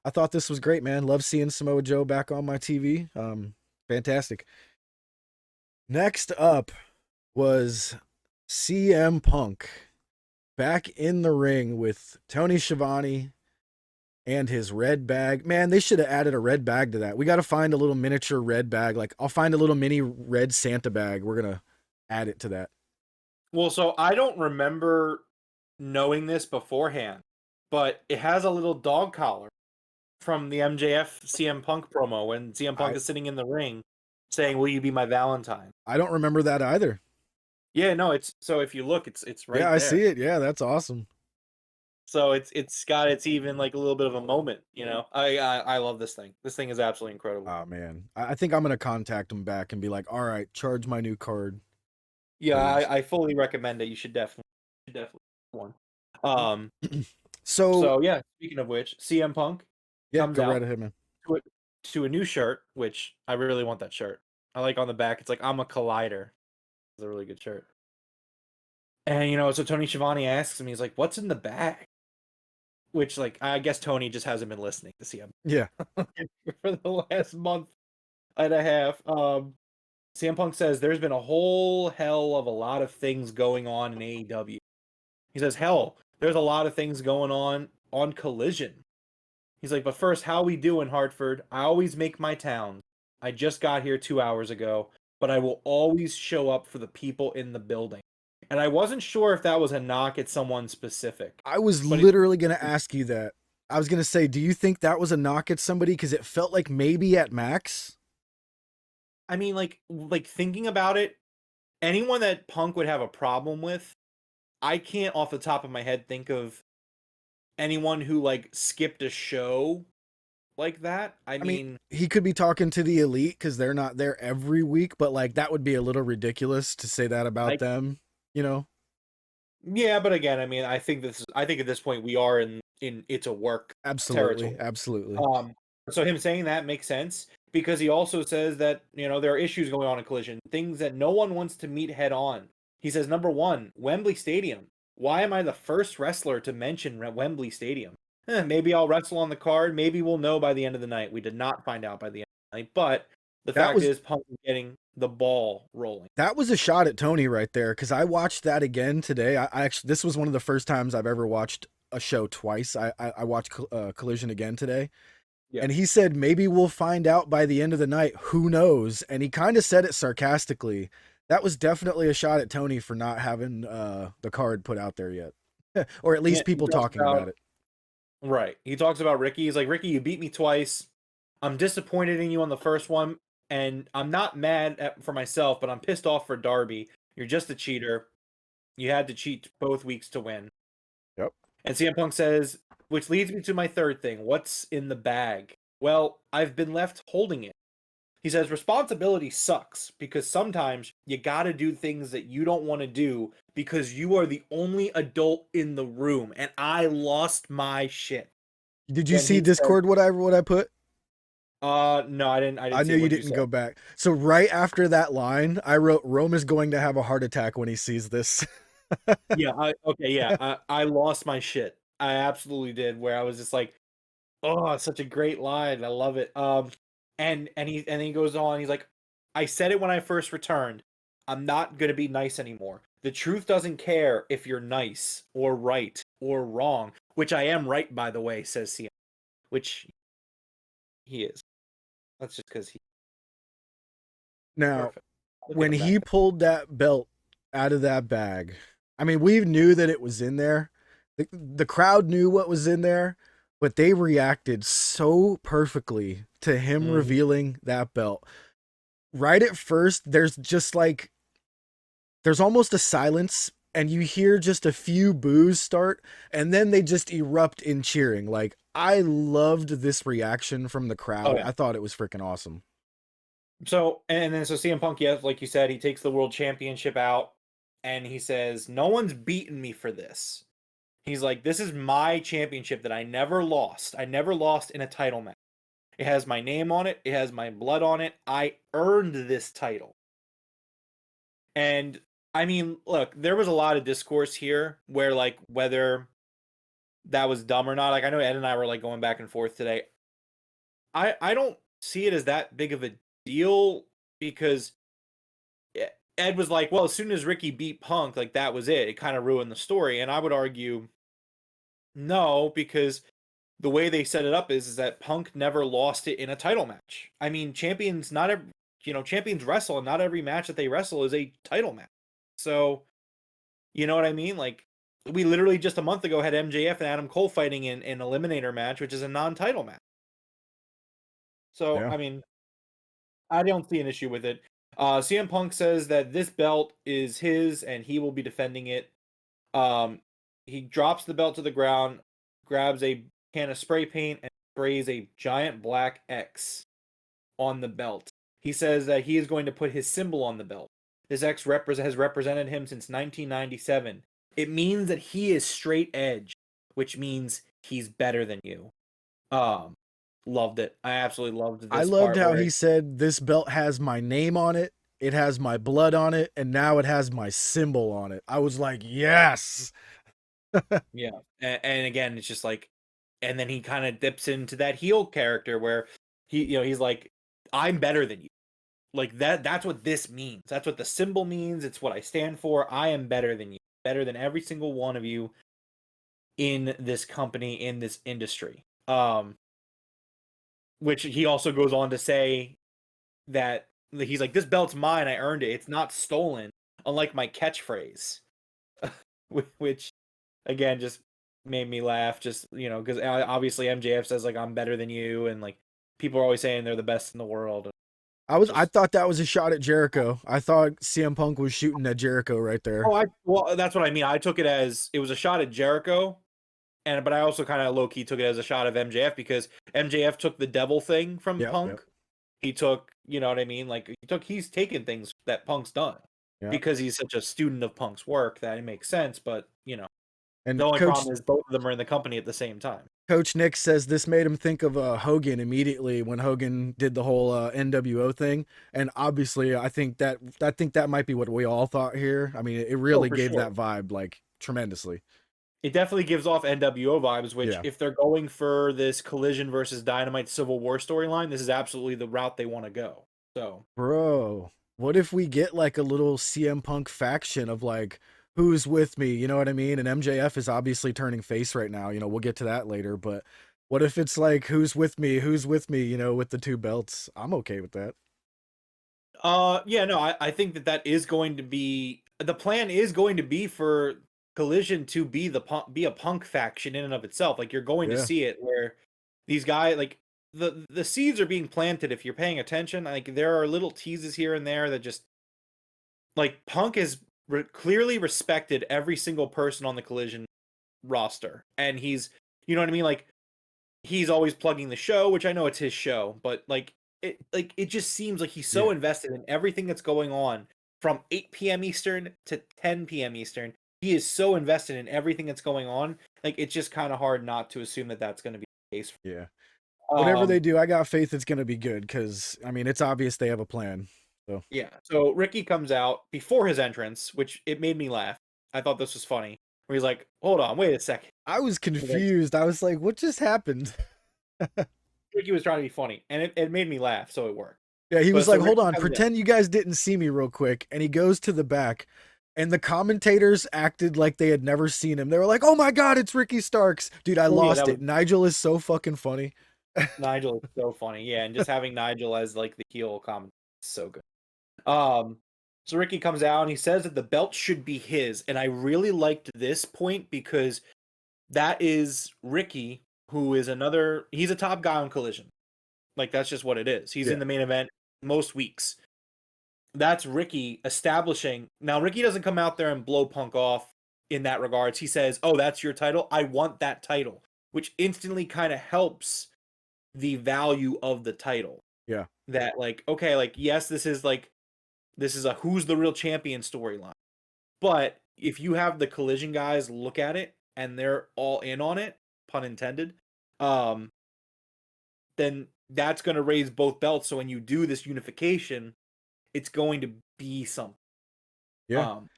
I thought this was great, man. Love seeing Samoa Joe back on my TV. Fantastic. Next up was CM Punk back in the ring with Tony Schiavone and his red bag. Man, they should have added a red bag to that. We got to find a little miniature red bag. Like, I'll find a little mini red Santa bag. We're going to add it to that. Well, so I don't remember knowing this beforehand, but it has a little dog collar from the MJF CM Punk promo when CM Punk I is sitting in the ring saying, "Will you be my Valentine?" I don't remember that either. Yeah, no, it's so if you look, it's Yeah, right I see there. it. Yeah, that's awesome. So it's got it's even like a little bit of a moment, you know. I love this thing. This thing is absolutely incredible. Oh man, I think I'm gonna contact him back and be like, "All right, charge my new card." Yeah, Because I fully recommend it. You should definitely one. Um, so so yeah, speaking of which, CM Punk yeah, comes go right out ahead, man. to a, to a new shirt, which I really want that shirt. I like on the back. It's like I'm a collider. It's a really good shirt. And so Tony Schiavone asks him, he's like, "What's in the bag?" Which, like, I guess Tony just hasn't been listening to CM Yeah, for the last month and a half. CM Punk says there's been a whole hell of a lot of things going on in AEW. He says, "Hell, there's a lot of things going on Collision." He's like, "But first, how we doing, Hartford? I always make my towns. I just got here 2 hours ago, but I will always show up for the people in the building." And I wasn't sure if that was a knock at someone specific, I was but it, literally gonna ask you that. I was gonna say, do you think that was a knock at somebody? Because it felt like maybe at Max. I mean, like thinking about it, anyone that Punk would have a problem with, I can't off the top of my head think of anyone who like skipped a show like that. I I mean, mean, he could be talking to the elite because they're not there every week, but like that would be a little ridiculous to say that about like them. You know? yeah, but again, I mean, I think at this point we are in it's a work Absolutely, territory. absolutely. Um, so him saying that makes sense because he also says that, there are issues going on in Collision, things that no one wants to meet head on. He says, number one, Wembley Stadium. Why am I the first wrestler to mention Wembley Stadium? Maybe I'll wrestle on the card. Maybe we'll know by the end of the night. We did not find out by the end of the night, but the That fact was is, Punk is getting the ball rolling. that was a shot at Tony right there because I watched that again today. I actually this was one of the first times I've ever watched a show twice. I watched Collision again today, Yeah. and he said maybe we'll find out by the end of the night. Who knows? And he kind of said it sarcastically. That was definitely a shot at Tony for not having the card put out there yet, or at Yeah, least he people talks talking about about it. right. He talks about Ricky. He's like, "Ricky, you beat me twice. I'm disappointed in you on the first one, and I'm not mad for myself, but I'm pissed off for Darby. You're just a cheater. You had to cheat both weeks to win." Yep. And CM Punk says, which leads me to my third thing. What's in the bag? Well, I've been left holding it. He says, responsibility sucks because sometimes you gotta do things that you don't want to do because you are the only adult in the room. And I lost my shit Did you when see he said, Discord? What I put? no, I I didn't see knew it. you What'd you didn't say? go back. So right after that line, I wrote Rome is going to have a heart attack when he sees this. Yeah, okay, yeah. I lost my shit. I absolutely did, where I was just like, "Oh, it's such a great line. I love it." And he goes on. He's like, "I said it when I first returned. I'm not gonna be nice anymore. The truth doesn't care if you're nice or right or wrong, which I am right, by the way," says CM, which he is. That's just because he Now, perfect. Look at when him back he pulled that belt out of that bag, I mean, we knew that it was in there. The crowd knew what was in there, but they reacted so perfectly to him there. revealing that belt. Right at first, there's just like, there's almost a silence, and you hear just a few boos start, and then they just erupt in cheering. Like, I loved this reaction from the Oh crowd. yeah. I thought it was freaking awesome. So and then so CM Punk, yes, like you said, he takes the world championship out and he says, "No one's beaten me for this." He's like, "This is my championship that I never lost. I never lost in a title match. It has my name on it, it has my blood on it. I earned this title." And I mean, look, there was a lot of discourse here where like whether that was dumb or not. Like I know Ed and I were like going back and forth today. I don't see it as that big of a deal because Ed was like, well, as soon as Ricky beat Punk, like that was it. It kind of ruined the story. And I would argue no, because the way they set it up is that Punk never lost it in a title match. I mean, champions not every, champions wrestle, and not every match that they wrestle is a title match. So, you know what I mean? Like we literally just a month ago had MJF and Adam Cole fighting in an eliminator match, which is a non-title match. So, Yeah. I mean, I don't see an issue with it. CM Punk says that this belt is his and he will be defending it. Um, he drops the belt to the ground, grabs a can of spray paint, and sprays a giant black X on the belt. He says that he is going to put his symbol on the belt. This X has represented him since 1997. It means that he is straight edge, which means he's better than you. Um, Loved it. I absolutely loved I this loved part how where he said this belt has my name on it, it has my blood on it, and now it has my symbol on it. I was like, yes. yeah, and again, it's just like, and then he kind of dips into that heel character where he's like, I'm better than you. Like that's what this means. That's what the symbol means. It's what I stand for. I am better than you. Better than every single one of you in this company, in this industry. Which he also goes on to say that he's like, this belt's mine. I earned it. It's not stolen. Unlike my catchphrase, which again just made me laugh. Just because obviously MJF says like I'm better than you, and like people are always saying they're the best in the world. I Just thought that was a shot at Jericho. I thought CM Punk was shooting at Jericho right there. well, that's what I mean. I took it as it was a shot at Jericho, but I also kind of low key took it as a shot of MJF because MJF took the devil thing from Yep, yep, Punk. He took, you know what I mean? Like he's taken things that Punk's done yep. because he's such a student of Punk's work that it makes sense. But And the only problem is both of them are in the company at the same time. Coach Nick says this made him think of Hogan immediately when Hogan did the whole NWO thing, and obviously I think that might be what we all thought here. I mean, it Oh, really for gave sure. that vibe like tremendously. It definitely gives off NWO vibes, which Yeah, if they're going for this Collision versus Dynamite Civil War storyline, this is absolutely the route they want to go. So, bro. What if we get like a little CM Punk faction of like who's with me? You know what I mean? And MJF is obviously turning face right now. You know, we'll get to that later, but what if it's like who's with me? Who's with me? You know, with the two belts. I'm okay with that. yeah, no, I think that is going to be the plan is going to be for Collision to be a Punk faction in and of itself. Like you're going to Yeah, see it where these guys like the seeds are being planted if you're paying attention. Like there are little teases here and there that just like Punk has clearly respected every single person on the Collision roster, and he's you know what I mean. Like he's always plugging the show, which I know it's his show, but it just seems like he's so yeah, invested in everything that's going on from 8 p.m. Eastern to 10 p.m. Eastern. He is so invested in everything that's going on. Like it's just kind of hard not to assume that that's going to be the case. yeah. Whatever Um, they do, I got faith it's gonna be good because I mean it's obvious they have a plan. So yeah. So Ricky comes out before his entrance, which it made me laugh. I thought this was funny. Where he's like, "Hold on, wait a second." I was Like, confused. I was like, what just happened? Ricky was trying to be funny, and it made me laugh, so it worked. Yeah, he But was so like, hold Ricky on, comes out. pretend you guys didn't see me real quick. And he goes to the back, and the commentators acted like they had never seen him. They were like, oh my God, it's Ricky Starks. Dude, I Oh yeah, lost that was it. Nigel is so fucking funny. Nigel is so funny. Yeah, and just having Nigel as like the heel comment is so good. Um, so Ricky comes out and he says that the belt should be his, and I really liked this point because that is Ricky, who is he's a top guy on Collision. Like that's just what it is. He's in Yeah, the main event most weeks. That's Ricky establishing. Now Ricky doesn't come out there and blow Punk off in that regards. He says, "Oh, that's your title. I want that title," which instantly kind of helps the value of the title. yeah, That like, okay, like yes, this is a who's the real champion storyline. But if you have the Collision guys look at it and they're all in on it, pun intended, um, then that's going to raise both belts. So when you do this unification, it's going to be something. yeah. Um,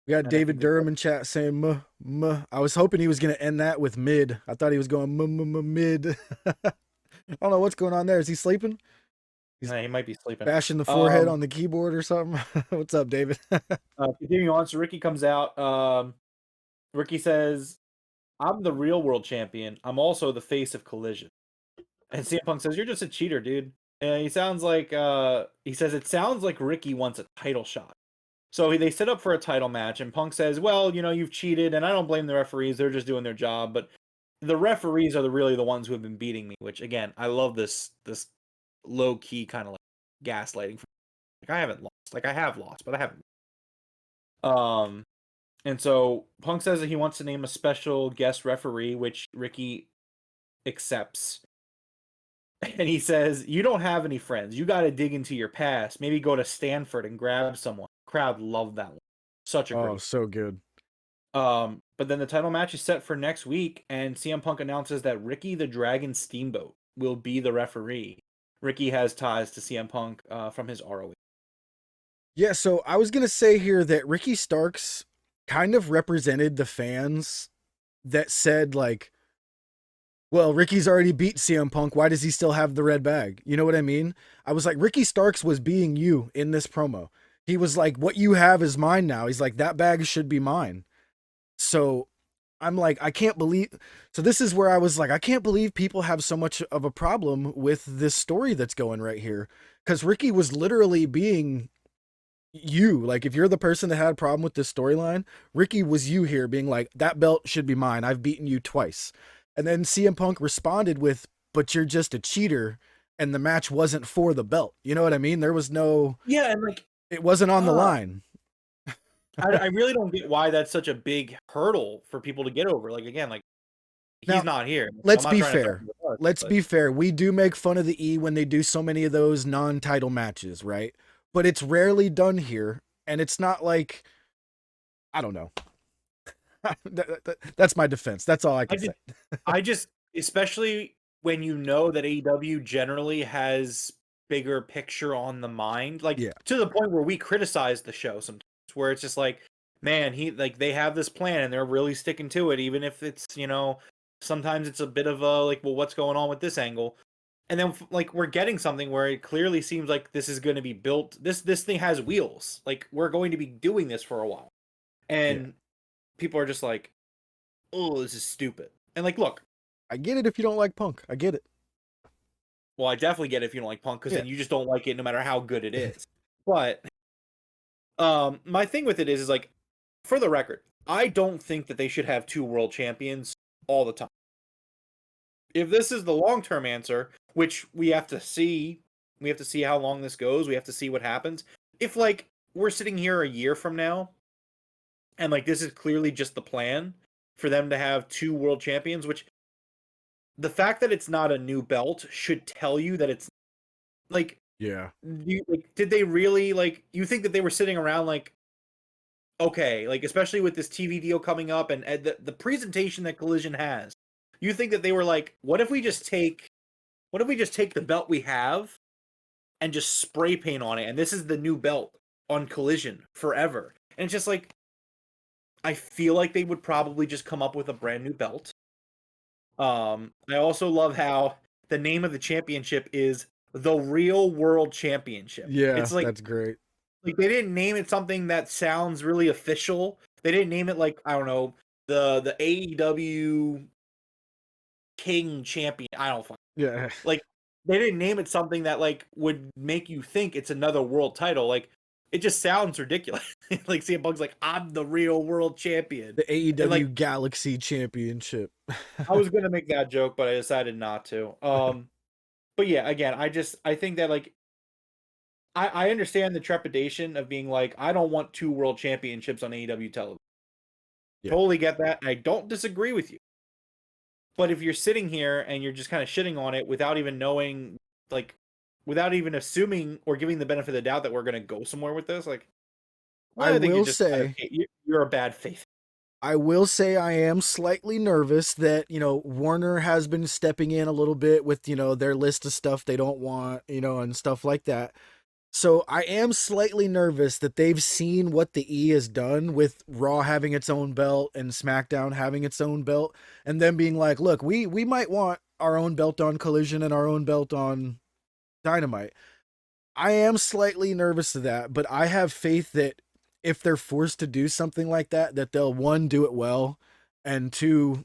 We got and I David think that Durham in chat saying, muh, muh. I was hoping he was going to end that with mid. I thought he was going, muh, muh, muh, mid. I'm know what's going on there. Is he sleeping? He's He might be sleeping. bashing the forehead on the keyboard or something. What's up, David? Continuing on, so Ricky comes out. Ricky says, "I'm the real world champion. I'm also the face of Collision." And CM Punk says, "You're just a cheater, dude." And he sounds like he says it sounds like Ricky wants a title shot. So they set up for a title match, and Punk says, "Well, you've cheated, and I don't blame the referees. They're just doing their job. But the referees are really the ones who have been beating me." Which, again, I love this low key kind of like gaslighting. Like I haven't lost. Like I have lost, but I haven't. And so Punk says that he wants to name a special guest referee, which Ricky accepts. And he says, "You don't have any friends. You got to dig into your past. Maybe go to Stanford and grab someone." Crowd loved that one. Such a Oh, great. so good. But then the title match is set for next week, and CM Punk announces that Ricky the Dragon Steamboat will be the referee. Ricky has ties to CM Punk from his ROE. Yeah, so I was gonna say here that Ricky Starks kind of represented the fans that said like, well, Ricky's already beat CM Punk. Why does he still have the red bag? You know what I mean? I was like, Ricky Starks was being you in this promo. He was like, what you have is mine now. He's like, that bag should be mine. So I'm like, I can't believe. So this is where I was like, I can't believe people have so much of a problem with this story that's going right here. Because Ricky was literally being you. Like, if you're the person that had a problem with this storyline, Ricky was you here being like, that belt should be mine. I've beaten you twice. And then CM Punk responded with, but you're just a cheater. And the match wasn't for the belt. You know what I mean? There was no, Yeah, and like it wasn't on the line. I really don't get why that's such a big hurdle for people to get over. Like again, like Now, he's not here. let's I'm not be trying to fair. throw him under the bus, Let's but- be fair. We do make fun of the E when they do so many of those non-title matches, right? But it's rarely done here, and it's not like, I don't know. That's my defense. That's all I can say. I just, especially when you know that AEW generally has bigger picture on the mind, like Yeah. to the point where we criticize the show sometimes, where it's just like, man, they have this plan and they're really sticking to it, even if it's sometimes it's a bit of a like, well, what's going on with this angle? And then like we're getting something where it clearly seems like this is going to be built. This thing has wheels. Like we're going to be doing this for a while, and people are just like, oh, this is stupid. And like, look, I get it if you don't like Punk. I get it. well, I definitely get it if you don't like Punk, because Yeah. then you just don't like it no matter how good it is. But my thing with it is like, for the record, I don't think that they should have two world champions all the time. If this is the long-term answer, which we have to see how long this goes, we have to see what happens. If like we're sitting here a year from now and like this is clearly just the plan for them to have two world champions, which the fact that it's not a new belt should tell you that it's like, Yeah. did they really like, you think that they were sitting around like, okay, like especially with this TV deal coming up and the presentation that Collision has, you think that they were like, what if we just take the belt we have and just spray paint on it, and this is the new belt on Collision forever? And it's just like, I feel like they would probably just come up with a brand new belt. I also love how the name of the championship is the Real World Championship. Yeah, it's like, that's great. Like they didn't name it something that sounds really official. They didn't name it like, I don't know, the AEW King Champion. I don't fucking Yeah. like, they didn't name it something that like would make you think it's another world title. Like it just sounds ridiculous. Like CM Punk's like, I'm the Real World Champion. The AEW like, Galaxy Championship. I was gonna make that joke, but I decided not to. But yeah, again, I think that like I understand the trepidation of being like, I don't want two world championships on AEW television. Yeah. Totally get that. I don't disagree with you. But if you're sitting here and you're just kind of shitting on it without even knowing, like, without even assuming or giving the benefit of the doubt that we're going to go somewhere with this, like, well, I think will you're just say, you're a bad faith. I will say I am slightly nervous that, Warner has been stepping in a little bit with, their list of stuff they don't want, and stuff like that. So I am slightly nervous that they've seen what the E has done with Raw having its own belt and SmackDown having its own belt, and then being like, look, we might want our own belt on Collision and our own belt on Dynamite. I am slightly nervous of that, but I have faith that if they're forced to do something like that, that they'll one, do it well, and two,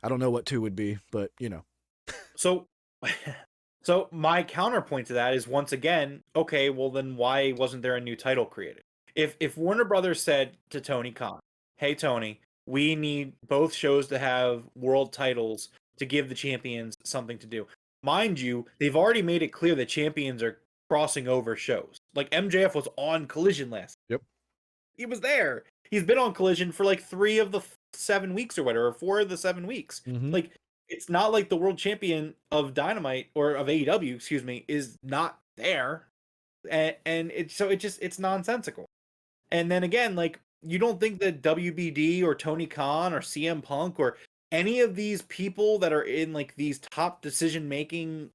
I don't know what two would be, but you know. So, so my counterpoint to that is once again, okay, well then why wasn't there a new title created? If Warner Brothers said to Tony Khan, "Hey Tony, we need both shows to have world titles to give the champions something to do." Mind you, they've already made it clear that champions are crossing over shows. Like MJF was on Collision last. Yep. He was there. He's been on Collision for like 3 of the 7 weeks or whatever, or 4 of the 7 weeks. Mm-hmm. Like it's not like the world champion of Dynamite or of AEW, excuse me, is not there, and it's so it's nonsensical. And then again, like you don't think that WBD or Tony Khan or CM Punk or any of these people that are in like these top decision making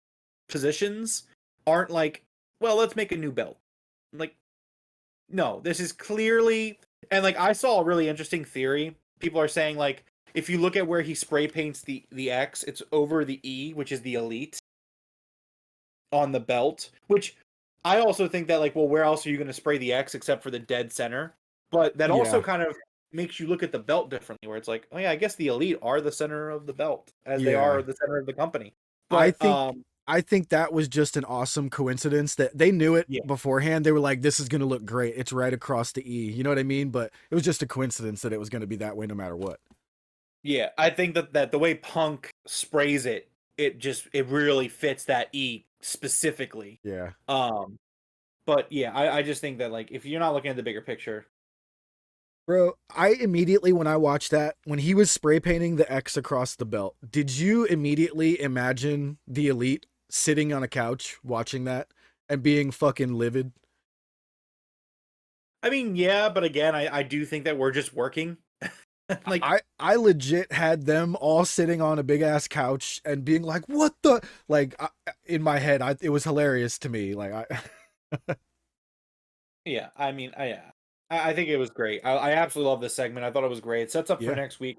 positions aren't like, well, let's make a new belt. Like, no, this is clearly, and like I saw a really interesting theory. People are saying like if you look at where he spray paints the X, it's over the E, which is the elite on the belt, which I also think that like, well, where else are you going to spray the X except for the dead center? But that also Yeah. kind of makes you look at the belt differently, where it's like, oh yeah, I guess the elite are the center of the belt as they Yeah. are the center of the company. I But think I think that was just an awesome coincidence that they knew it yeah, beforehand. They were like, this is gonna look great. It's right across the E. You know what I mean? But it was just a coincidence that it was gonna be that way no matter what. yeah, I think that the way Punk sprays it, it really fits that E specifically. Yeah. Um, but yeah, I just think that like if you're not looking at the bigger picture, Bro, I immediately when I watched that, when he was spray painting the X across the belt, did you immediately imagine the elite sitting on a couch watching that and being fucking livid? I mean, yeah, but again, I do think that we're just working. Like, I legit had them all sitting on a big ass couch and being like, "What the?" Like in my head, it was hilarious to me. Like yeah, I mean, yeah, I think it was great. I absolutely love this segment. I thought it was great. It sets up for yeah, next week.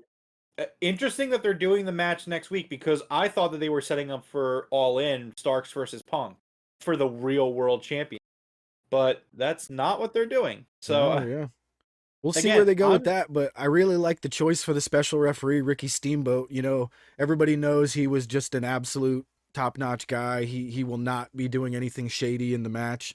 Interesting that they're doing the match next week because I thought that they were setting up for All In Starks versus Punk for the real world champion, but that's not what they're doing. So no, yeah. We'll see where again, they go with I'm that, but I really like the choice for the special referee, Ricky Steamboat. You know, everybody knows he was just an absolute top notch guy. He will not be doing anything shady in the match.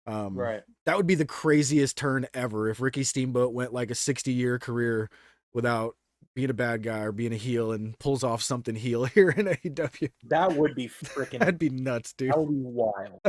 right. That would be the craziest turn ever if Ricky Steamboat went like a 60-year career without being a bad guy or being a heel and pulls off something heel here in AEW. That would be freaking. That'd be nuts, dude. That would be wild.